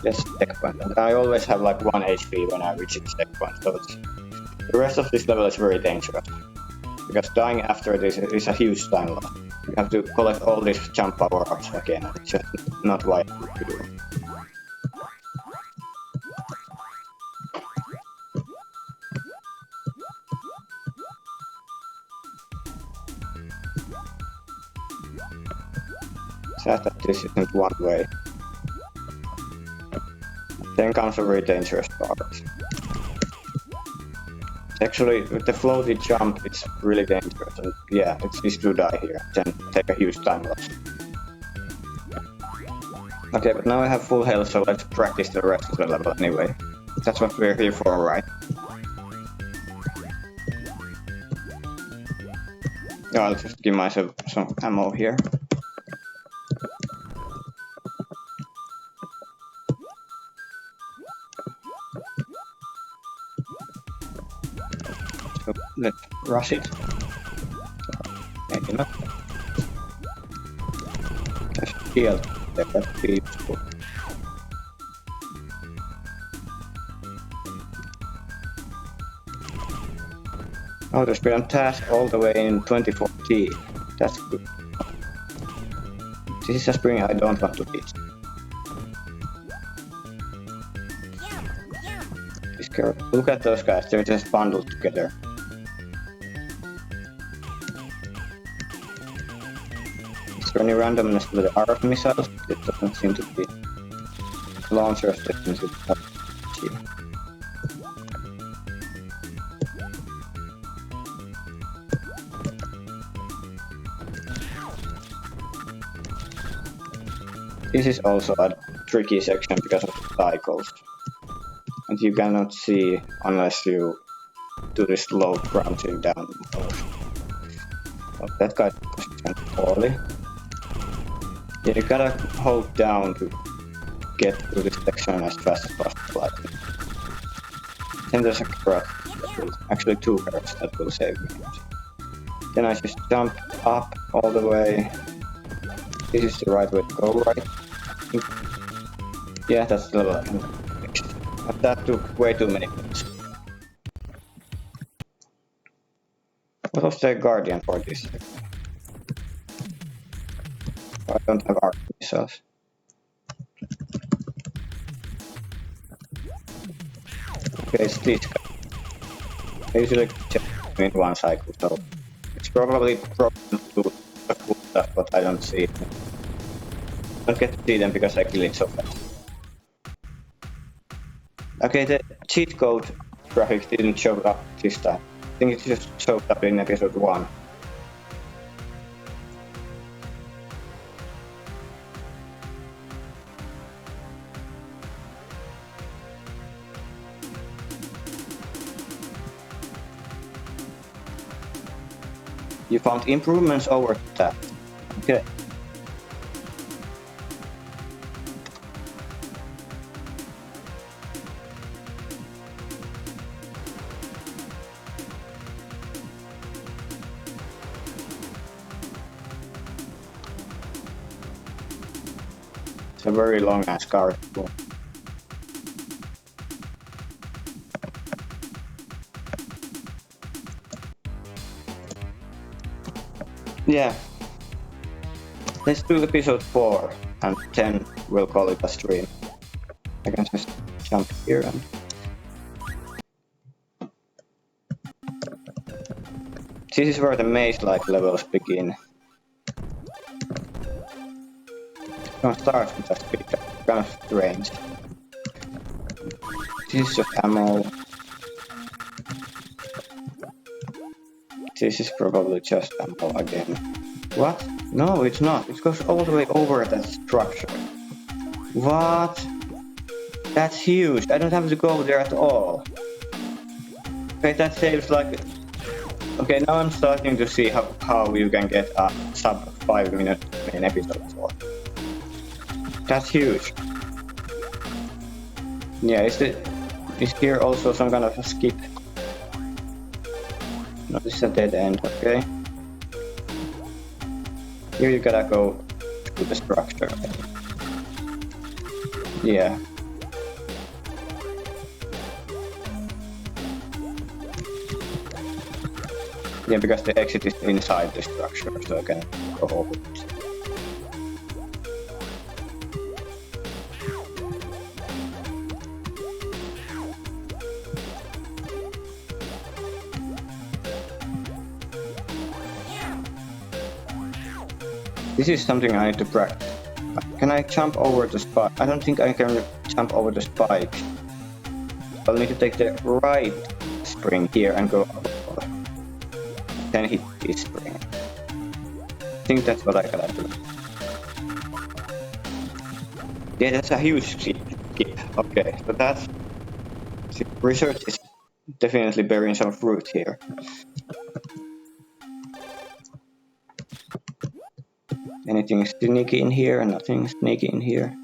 Yes, checkpoint. And I always have like 1 HP when I reach this checkpoint, so the rest of this level is very dangerous. Because dying after this is a huge time loss. You have to collect all these jump power-ups again, it's just not viable to do. Sad that this isn't one way. Then comes a very dangerous part. Actually, with the floaty jump, it's really dangerous, and yeah, it's easy to die here, then take a huge time loss. Okay, but now I have full health, so let's practice the rest of the level anyway. That's what we're here for, right? I'll just give myself some ammo here. So let's rush it. Maybe not. Just heal. That'd be useful. Oh, there's been a task all the way in 2014. That's good. This is a spring I don't want to hit. Be careful. Look at those guys, they're just bundled together. Is there any randomness with the RF missiles? It doesn't seem to be. Launchers definitely not cheap. This is also a tricky section because of the cycles. And you cannot see unless you do this slow crouching down motion. Oh, that guy positioned poorly. Yeah, you gotta hold down to get through this section as fast as possible. Then there's a carrot, actually 2 carrots that will save me. Then I just jump up all the way. This is the right way to go, right? Yeah, that's the level. But that took way too many minutes. What was the guardian for this? I don't have arc missiles. Okay, it's this guy. I usually just in one cycle, so it's probably broken to the cool stuff, but I don't see it. I don't get to see them because I kill it so fast. Okay, the cheat code graphics didn't show up this time. I think it just showed up in episode 1. You found improvements over that. Okay. It's a very long ass card. Yeah. Let's do episode 4 and 10 we'll call it a stream. I can just jump here and this is where the maze-like levels begin. It's gonna start with a speed kind of range. This is just ammo. This is probably just ammo again. What? No, it's not. It goes all the way over that structure. What? That's huge. I don't have to go there at all. Okay, that saves like... Okay, now I'm starting to see how you can get a sub 5 minute main episode for. That's huge. Yeah, is here also some kind of a skip? No, this is a dead end, okay. Here you gotta go to the structure. Yeah. Yeah, because the exit is inside the structure, so I can go over it. This is something I need to practice. Can I jump over the spike? I don't think I can jump over the spike. I'll need to take the right spring here and go up. Then hit this spring. I think that's what I gotta do. Yeah, that's a huge skip. Okay, so that's... Research is definitely bearing some fruit here. Anything sneaky in here? Nothing sneaky in here.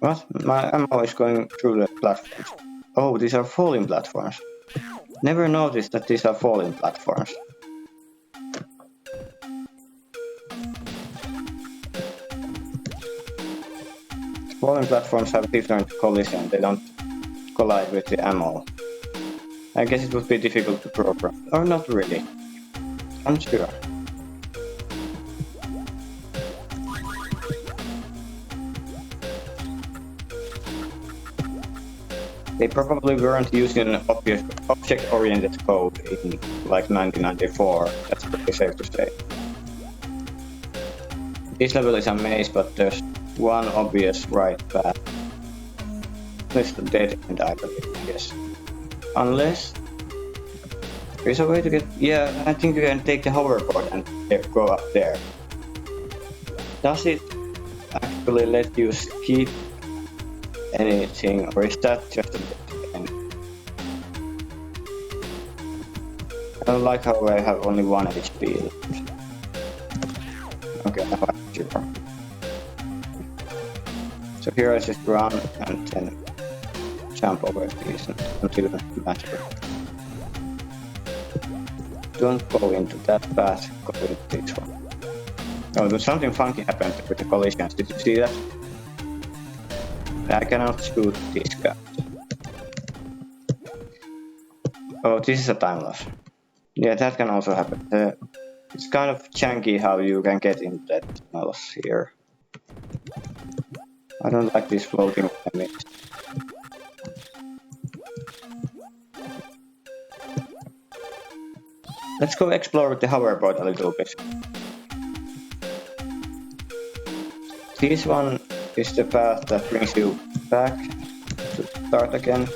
What? My ammo is going through the platforms. Oh, these are falling platforms. Never noticed that these are falling platforms. Falling platforms have different collision. They don't collide with the ammo. I guess it would be difficult to program. Or not really. I'm sure. They probably weren't using object-oriented code in like 1994. That's pretty safe to say. This level is a maze, but there's one obvious right path. It's the dead end, I believe, yes. Unless there's a way to get. Yeah, I think you can take the hoverboard and go up there. Does it actually let you skip anything, or is that just a dead end? I don't like how I have only 1 HP left. Okay, now I'm sure. So here I just run and then jump over these until the master. Don't go into that path, go into this one. Oh, there's something funky happened with the collisions. Did you see that? I cannot shoot these guys. Oh, this is a time loss. Yeah, that can also happen. It's kind of janky how you can get into that tunnels here. I don't like these floating enemies. Let's go explore with the hoverboard a little bit. This one is the path that brings you back to start again.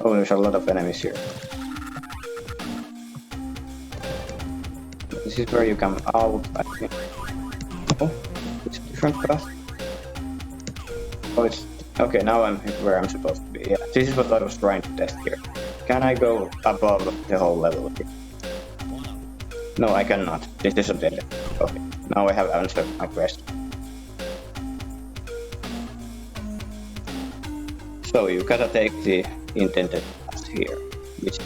Oh, there's a lot of enemies here. This is where you come out, I think. Oh, it's a different path. Oh, it's... Okay, now I'm where I'm supposed to be. Yeah, this is what I was trying to test here. Can I go above the whole level here? No, I cannot. This is a dead end. Okay, now I have answered my question. So you gotta take the intended path here, which,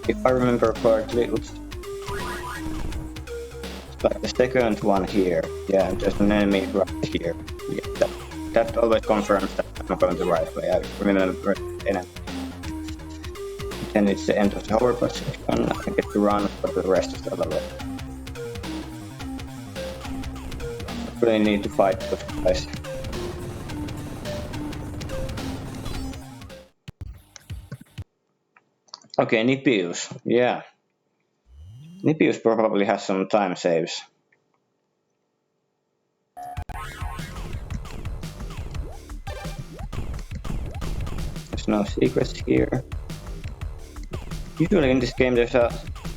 if I remember correctly, looks like the second one here. Yeah, there's an enemy right here. Yeah, that always confirms that I'm going the right way. I remember enemy. Then it's the end of the hoverboard section. I get to run for the rest of the level. I really need to fight those guys. Okay, Nipius. Yeah. Nipius probably has some time saves. There's no secrets here. Usually in this game there's a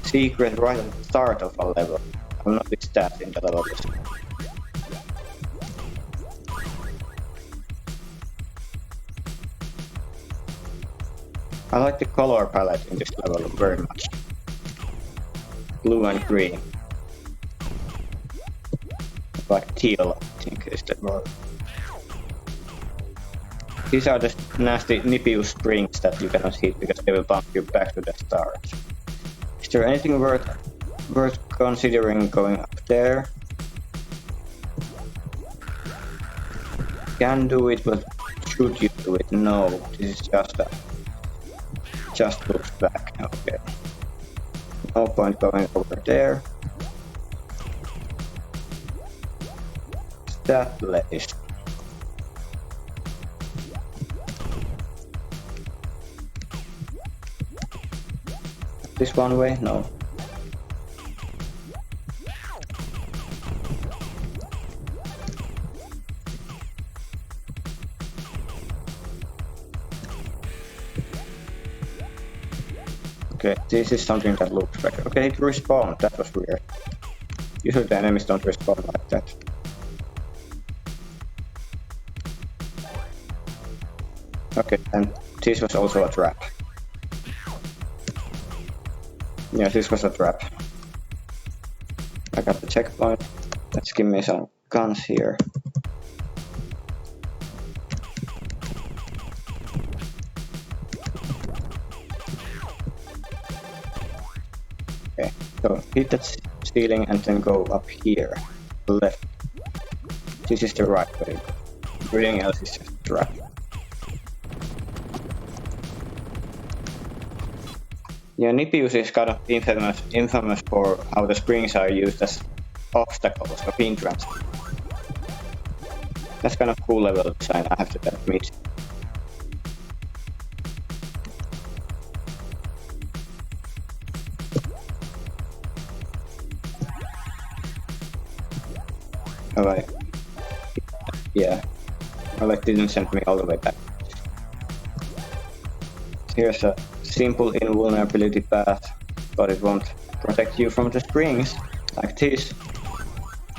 secret right at the start of a level. I've noticed that in the levels. I like the color palette in this level very much. Blue and green. Like teal, I think is the word. These are the nasty Nipius springs that you cannot hit because they will bump you back to the start. Is there anything worth considering going up there? Can do it, but should you do it? No, this is just looks back. Okay. No point going over there. That place. This one way? No. Okay, this is something that looks better. Okay, it respawned. That was weird. Usually the enemies don't respawn like that. Okay, and this was also a trap. Yeah, this was a trap. I got the checkpoint. Let's give me some guns here. Okay, so hit that ceiling and then go up here. Left. This is the right way. Everything else is just a trap. Yeah, Nipius is kind of infamous for how the springs are used as obstacles or hindrance. That's kind of cool level design, I have to admit. Alright. Yeah. Well, it didn't send me all the way back. Here's a simple invulnerability path, but it won't protect you from the springs, like this.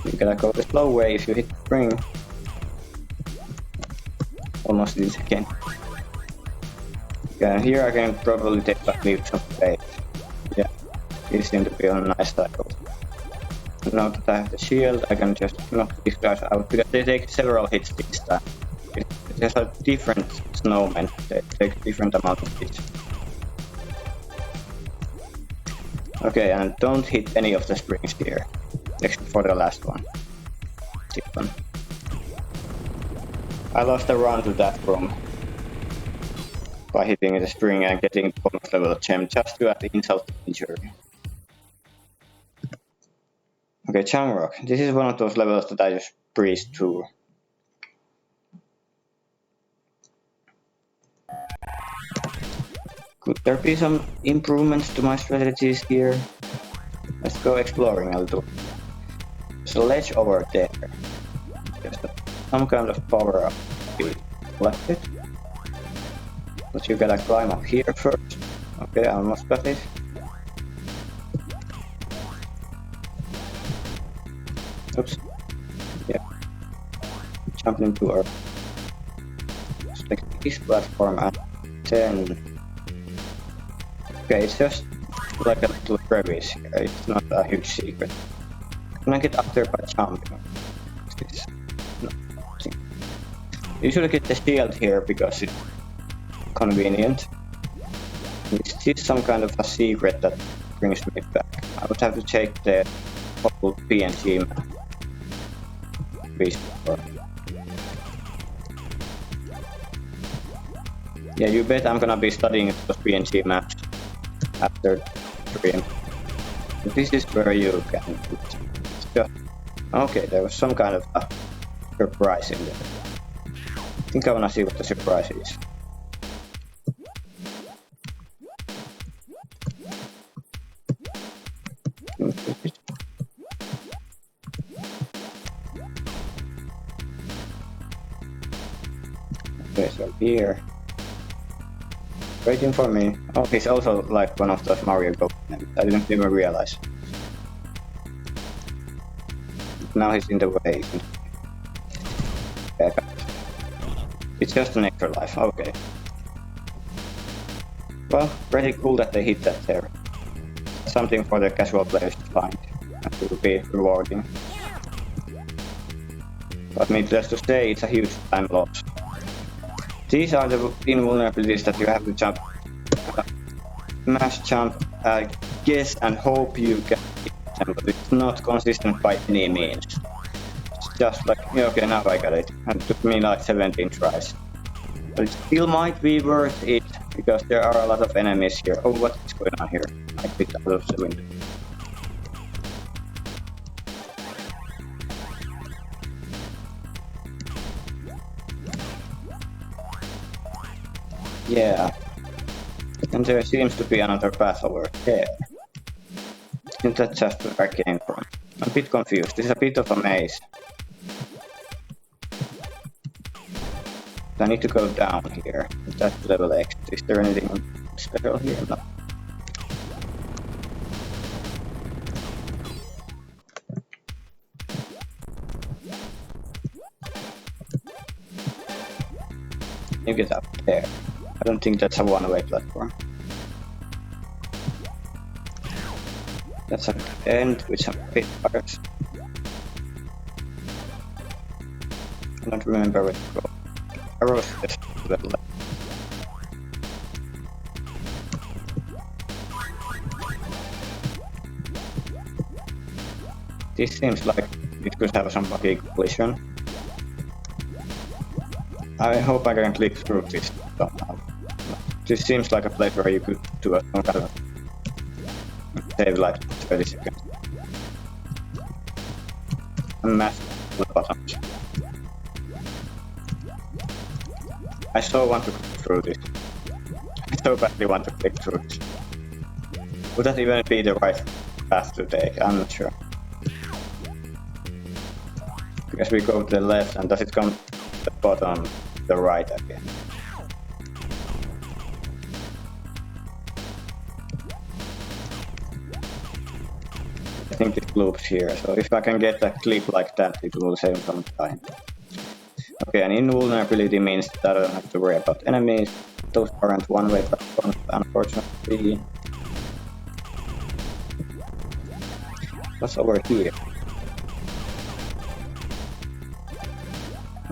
You gotta go the slow way if you hit the spring. Almost did it again. Yeah, and here I can probably take back leaps of faith. Yeah, these seem to be on a nice cycle. Now that I have the shield, I can just knock these guys out because they take several hits this time. There's a different snowmen, they take different amount of hits. Okay, and don't hit any of the springs here, except for the last one. This one. I lost a run to that room by hitting the spring and getting the bonus level gem just to add insult to injury. Okay, Jamrock. This is one of those levels that I just breezed through. Could there be some improvements to my strategies here? Let's go exploring a little. There's a ledge over there. There's some kind of power up to be collected. But you gotta climb up here first. Okay, I almost got it. Oops. Yeah. Jump into our... select this platform and then... Okay, it's just like a little crevice here, it's not a huge secret. Can I get up there by jumping? No. Usually get the shield here because it's convenient. Is this some kind of a secret that brings me back? I would have to check the whole PNG map. Yeah, you bet I'm gonna be studying those PNG maps after the stream. This is where you can... just... Okay, there was some kind of a surprise in there. I think I wanna see what the surprise is. Okay, so here. Waiting for me. Oh, he's also like one of those Mario Go. I didn't even realize. Now he's in the way. Okay. It's just an extra life. Okay. Well, pretty cool that they hit that there. Something for the casual players to find. And it will be rewarding. But needless to say, it's a huge time loss. These are the invulnerabilities that you have to jump, mash jump, guess and hope you can hit them, but it's not consistent by any means. It's just like, okay, now I got it, and it took me like 17 tries. But it still might be worth it, because there are a lot of enemies here. Oh, what is going on here? I picked out of the window. Yeah, and there seems to be another path over there. Isn't that just where I came from? I'm a bit confused. This is a bit of a maze. I need to go down here. That's level X. Is there anything special here? No. You get up there. I don't think that's a one-way platform. That's an end with some pit fires. I don't remember where to go. Arrows just to the left. This seems like it could have some buggy collision. I hope I can click through this somehow. This seems like a place where you could do a some kind of save like 30 seconds. And massive buttons. I so want to click through this. I so badly want to click through this. Would that even be the right path to take? I'm not sure. Because we go to the left, and does it come to the bottom, the right again? I think it loops here, so if I can get a clip like that, it will save some time. Okay, and invulnerability means that I don't have to worry about enemies. Those aren't one-way platforms, unfortunately. What's over here?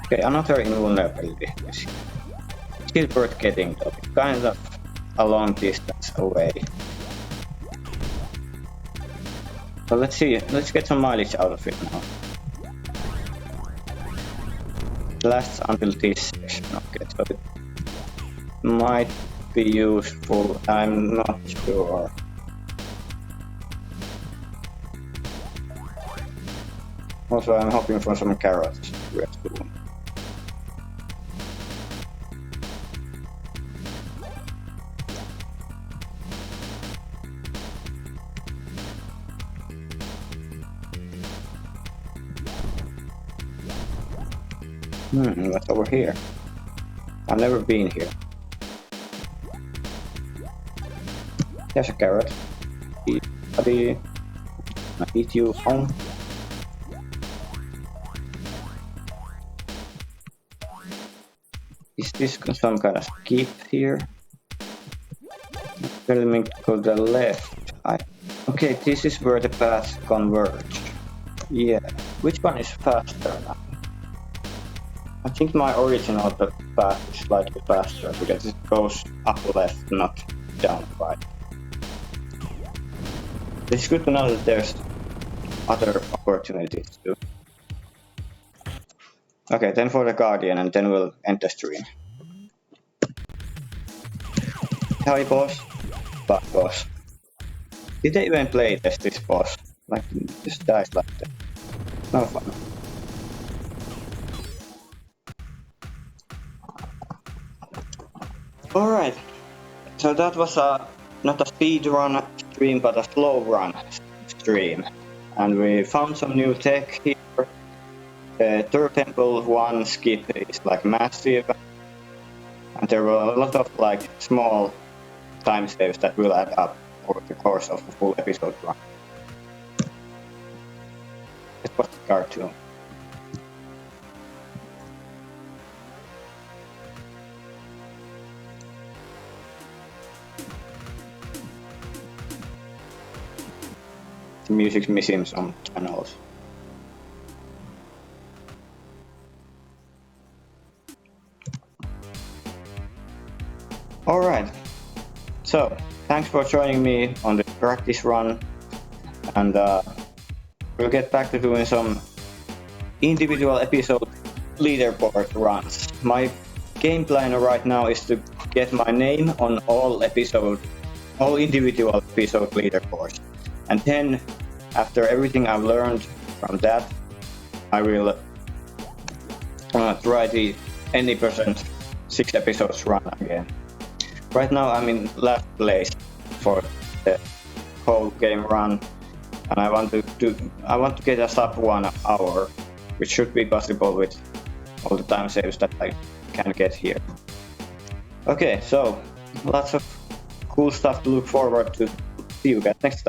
Okay, another invulnerability. Still worth getting though, kind of a long distance away. So let's see, let's get some mileage out of it now. It lasts until this section, okay, so it might be useful, I'm not sure. Also, I'm hoping for some carrots. What's over here? I've never been here. There's a carrot. Buddy, I eat you home. Is this some kind of skip here? Telling me to go to the left. Okay, this is where the paths converge. Yeah, which one is faster now? I think my original path is slightly faster because it goes up left, not down right. It's good to know that there's other opportunities too. Okay, then for the Guardian, and then we'll end the stream. Hi boss. Bad boss. Did they even play test this boss? Like, just dies like that. No fun. Alright, so that was not a speed run stream, but a slow run stream. And we found some new tech here. The Third Temple 1 skip is like massive. And there were a lot of like small time saves that will add up over the course of a full episode run. It was a cartoon. The music's missing some channels. Alright, so thanks for joining me on the practice run, and we'll get back to doing some individual episode leaderboard runs. My game plan right now is to get my name on all individual episode leaderboards. And then, after everything I've learned from that, I will try the any percent 6 episodes run again. Right now I'm in last place for the whole game run, and I want to get a sub 1 hour, which should be possible with all the time saves that I can get here. Okay, so lots of cool stuff to look forward to. See you guys next time.